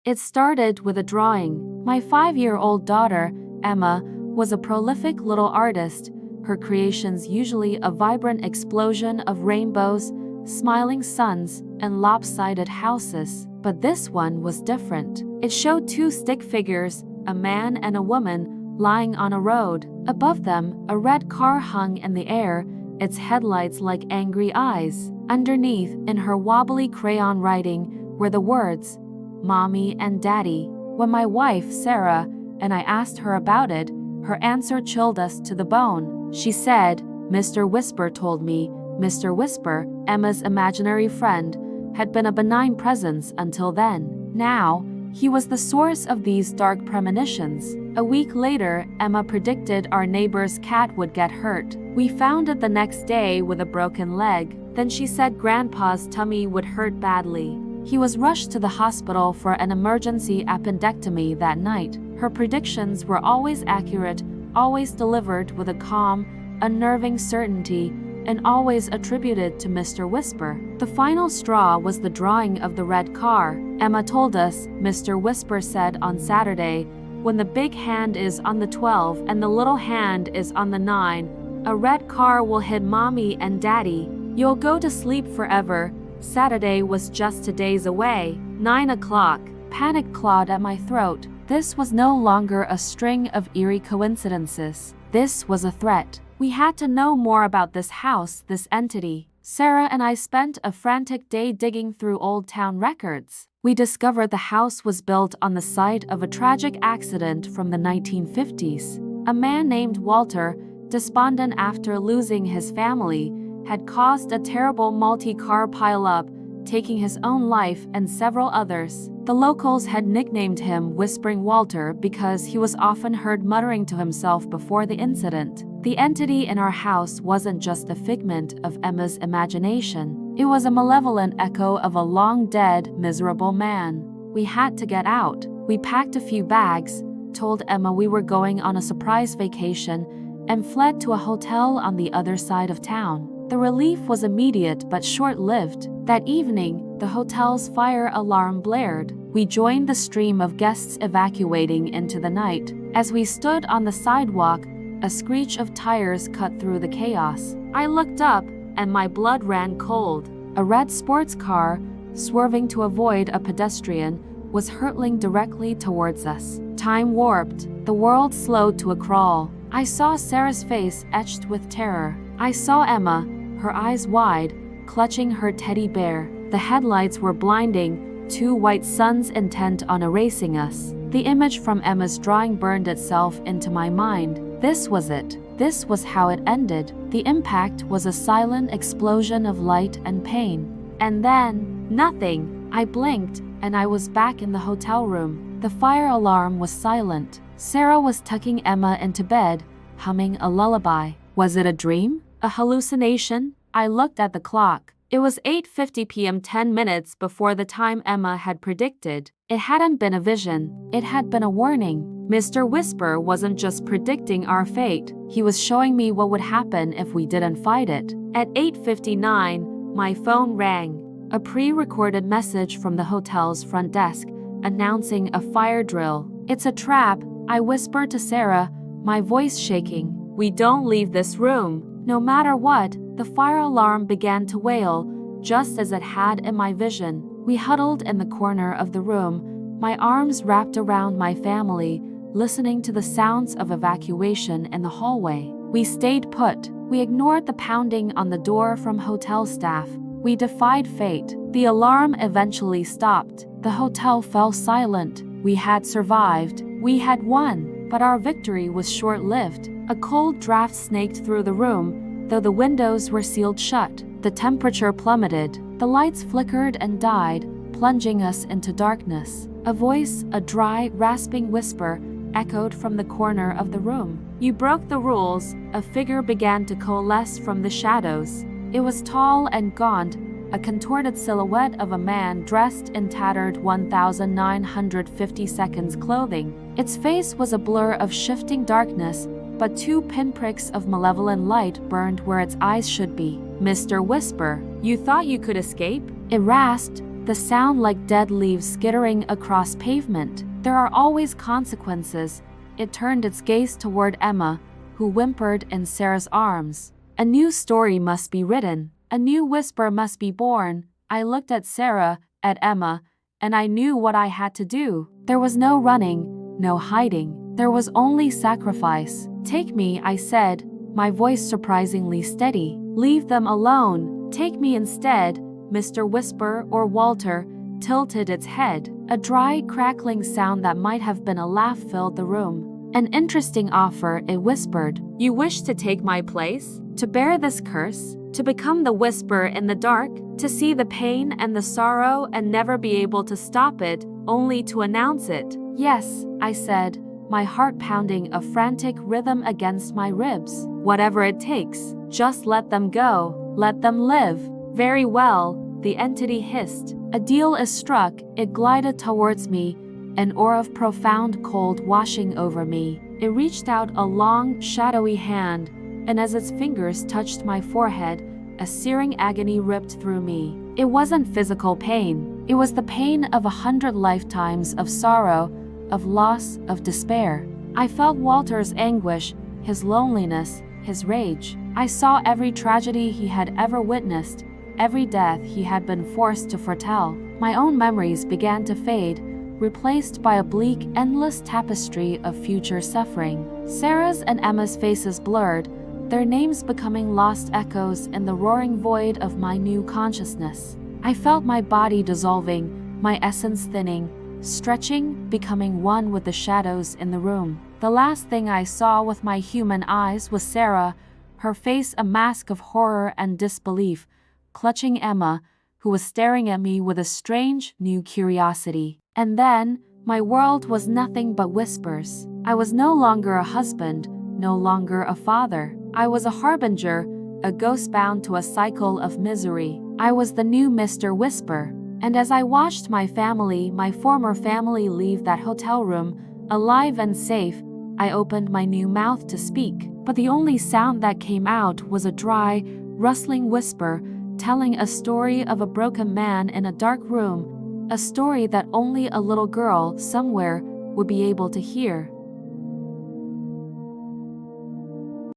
It started with a drawing. My 5-year-old daughter, Emma, was a prolific little artist, her creations usually a vibrant explosion of rainbows, smiling suns, and lopsided houses. But this one was different. It showed two stick figures, a man and a woman, lying on a road. Above them, a red car hung in the air, its headlights like angry eyes. Underneath, in her wobbly crayon writing, were the words, "Mommy and Daddy." When my wife, Sarah, and I asked her about it, her answer chilled us to the bone. She said, "Mr. Whisper told me." Mr. Whisper, Emma's imaginary friend, had been a benign presence until then. Now, he was the source of these dark premonitions. A week later, Emma predicted our neighbor's cat would get hurt. We found it the next day with a broken leg. Then she said Grandpa's tummy would hurt badly. He was rushed to the hospital for an emergency appendectomy that night. Her predictions were always accurate, always delivered with a calm, unnerving certainty, and always attributed to Mr. Whisper. The final straw was the drawing of the red car. Emma told us, Mr. Whisper said on Saturday, when the big hand is on the 12 and the little hand is on the 9, a red car will hit Mommy and Daddy. You'll go to sleep forever. Saturday was just 2 days away. 9 o'clock. Panic clawed at my throat. This was no longer a string of eerie coincidences. This was a threat. We had to know more about this house, this entity. Sarah and I spent a frantic day digging through old town records. We discovered the house was built on the site of a tragic accident from the 1950s. A man named Walter, despondent after losing his family, had caused a terrible multi-car pileup, taking his own life and several others. The locals had nicknamed him Whispering Walter because he was often heard muttering to himself before the incident. The entity in our house wasn't just a figment of Emma's imagination. It was a malevolent echo of a long-dead, miserable man. We had to get out. We packed a few bags, told Emma we were going on a surprise vacation, and fled to a hotel on the other side of town. The relief was immediate but short-lived. That evening, the hotel's fire alarm blared. We joined the stream of guests evacuating into the night. As we stood on the sidewalk, a screech of tires cut through the chaos. I looked up, and my blood ran cold. A red sports car, swerving to avoid a pedestrian, was hurtling directly towards us. Time warped. The world slowed to a crawl. I saw Sarah's face etched with terror. I saw Emma, her eyes wide, clutching her teddy bear. The headlights were blinding, two white suns intent on erasing us. The image from Emma's drawing burned itself into my mind. This was it. This was how it ended. The impact was a silent explosion of light and pain. And then, nothing. I blinked, and I was back in the hotel room. The fire alarm was silent. Sarah was tucking Emma into bed, humming a lullaby. Was it a dream? A hallucination? I looked at the clock. It was 8:50 p.m., 10 minutes before the time Emma had predicted. It hadn't been a vision. It had been a warning. Mr. Whisper wasn't just predicting our fate. He was showing me what would happen if we didn't fight it. At 8:59, my phone rang. A pre-recorded message from the hotel's front desk, announcing a fire drill. It's a trap, I whispered to Sarah, my voice shaking. We don't leave this room. No matter what, the fire alarm began to wail, just as it had in my vision. We huddled in the corner of the room, my arms wrapped around my family, listening to the sounds of evacuation in the hallway. We stayed put. We ignored the pounding on the door from hotel staff. We defied fate. The alarm eventually stopped. The hotel fell silent. We had survived. We had won. But our victory was short-lived. A cold draft snaked through the room, though the windows were sealed shut. The temperature plummeted. The lights flickered and died, plunging us into darkness. A voice, a dry, rasping whisper, echoed from the corner of the room. You broke the rules. A figure began to coalesce from the shadows. It was tall and gaunt, a contorted silhouette of a man dressed in tattered 1950 seconds clothing. Its face was a blur of shifting darkness, but two pinpricks of malevolent light burned where its eyes should be. Mr. Whisper, you thought you could escape? It rasped, the sound like dead leaves skittering across pavement. There are always consequences. It turned its gaze toward Emma, who whimpered in Sarah's arms. A new story must be written. A new whisper must be born. I looked at Sarah, at Emma, and I knew what I had to do. There was no running, no hiding. There was only sacrifice. Take me, I said, my voice surprisingly steady. Leave them alone. Take me instead. Mr. Whisper or Walter tilted its head. A dry, crackling sound that might have been a laugh filled the room. An interesting offer, it whispered. You wish to take my place? To bear this curse? To become the whisper in the dark? To see the pain and the sorrow and never be able to stop it, only to announce it? Yes, I said, my heart pounding a frantic rhythm against my ribs. Whatever it takes, just let them go. Let them live. Very well, the entity hissed. A deal is struck. It glided towards me, an aura of profound cold washing over me. It reached out a long, shadowy hand, and as its fingers touched my forehead, a searing agony ripped through me. It wasn't physical pain. It was the pain of 100 lifetimes of sorrow, of loss, of despair. I felt Walter's anguish, his loneliness, his rage. I saw every tragedy he had ever witnessed, every death he had been forced to foretell. My own memories began to fade, replaced by a bleak, endless tapestry of future suffering. Sarah's and Emma's faces blurred, their names becoming lost echoes in the roaring void of my new consciousness. I felt my body dissolving, my essence thinning, stretching, becoming one with the shadows in the room. The last thing I saw with my human eyes was Sarah, her face a mask of horror and disbelief, clutching Emma, who was staring at me with a strange, new curiosity. And then, my world was nothing but whispers. I was no longer a husband, no longer a father. I was a harbinger, a ghost bound to a cycle of misery. I was the new Mr. Whisper. And as I watched my family, my former family, leave that hotel room, alive and safe, I opened my new mouth to speak. But the only sound that came out was a dry, rustling whisper, telling a story of a broken man in a dark room, a story that only a little girl somewhere would be able to hear.